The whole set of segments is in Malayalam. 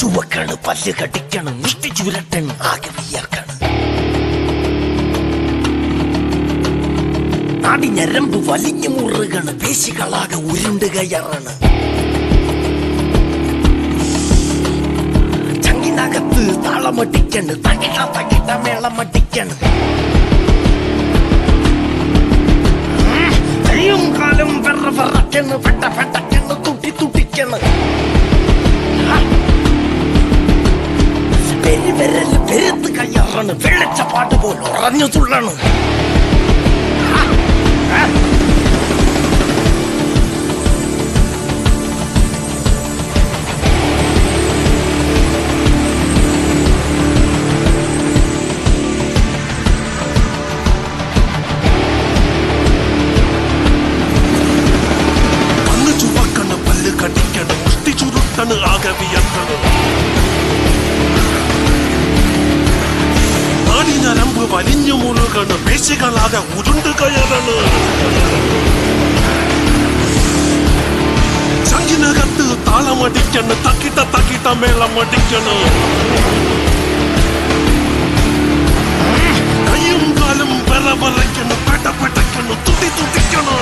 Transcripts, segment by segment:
ചുവക്കാണ്, പല്ല് കടിക്കണം, മുഷ്ടി ചുരട്ടൻ, ആകെ വിയർക്കണം. നാടി ഞരമ്പ് വലിഞ്ഞു മുറുകണ്, പേശികളാകെ ഉരുണ്ട് കയറണ്. ചങ്കിനകത്ത് താളമടിക്കണ്, തകിട തകിട മേളമടിക്കണ്. കയ്യും കാലും വെറ വെറക്കണ്, പെട്ട പെട്ടക്കണ്, തുട്ടി തുട്ടിക്കണ്. പെരുവിരല് പെരുത്ത് കയ്യാറാണ്, വെള്ളച്ചപ്പാട്ട് പോലെ ഉറഞ്ഞു തുള്ളണ്. കണ്ണു ചുവക്കണ്, പല്ല് കടിക്കണ്, മുഷ്ടി ചുരുട്ടണ്, ആകെ വിയർക്കണ്. നാടി ഞരമ്പ് വലിഞ്ഞു മുറുകണ്, പേശികളാകെ ഉരുണ്ട് കയറണ്. ചങ്കിനകത്ത് താളമടിക്കണ്, തക്കിട്ട തക്കിട്ട മേളമടിക്കണ്. കയ്യും കാലും വെറ വെറയ്ക്കണ്, പെട്ട പെട്ടയ്ക്കണ്, തുട്ടി തുട്ടിക്കണ്.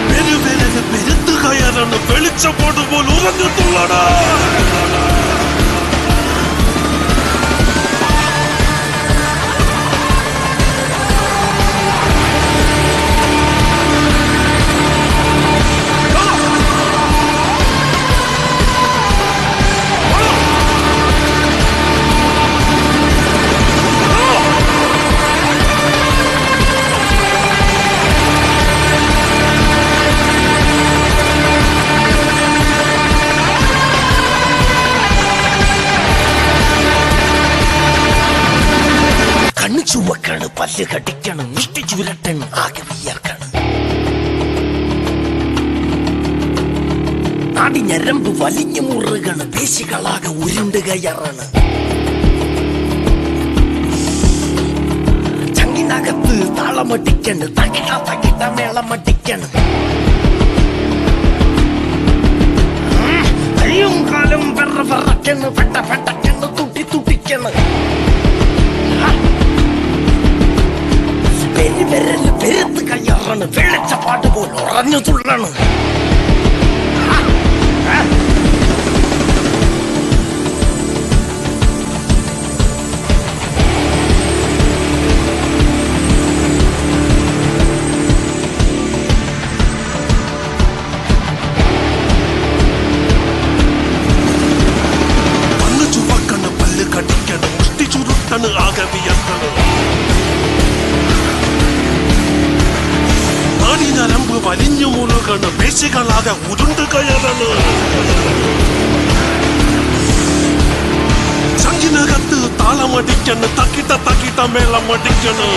പെരുവിരല് പെരുത്ത് കയറണ്, വെളിച്ചപ്പാട് പോലെ ഉറഞ്ഞു തുള്ളണ. കണ്ണു ചുവക്കാണ്, പല്ല് കടിക്കണം, മുഷ്ടി ചുരട്ടൻ, ആകെ വിയർക്കണം. നാടി ഞരമ്പ് വലിഞ്ഞു മുറുകണ്, പേശികളാകെ ഉരുണ്ട് കയറണ്. ചങ്കിനകത്ത് താളമടിക്കണ്, തകിട തകിട മേളമടിക്കണ്. കയ്യും കാലും വെറ വെറക്കണ്, പെട്ട പെട്ടക്കണ്, തുട്ടി തുട്ടിക്കണ്. പെരുവിരല് പെരുത്ത് കയ്യാറാണ്, വെള്ളച്ചപ്പാട്ട് പോലെ ഉറഞ്ഞു തുള്ളണ്. കണ്ണു ചുവക്കണ്, പല്ല് കടിക്കണ്, മുഷ്ടി ചുരുട്ടണ്, ആകെ വിയർക്കണ്. നാടി ഞരമ്പ് വലിഞ്ഞു മുറുകണ്, പേശികളാകെ ഉരുണ്ട് കയറണ്. ചങ്കിനകത്ത് താളമടിക്കണ്, തക്കിട്ട തക്കിട്ട മേളമടിക്കണ്.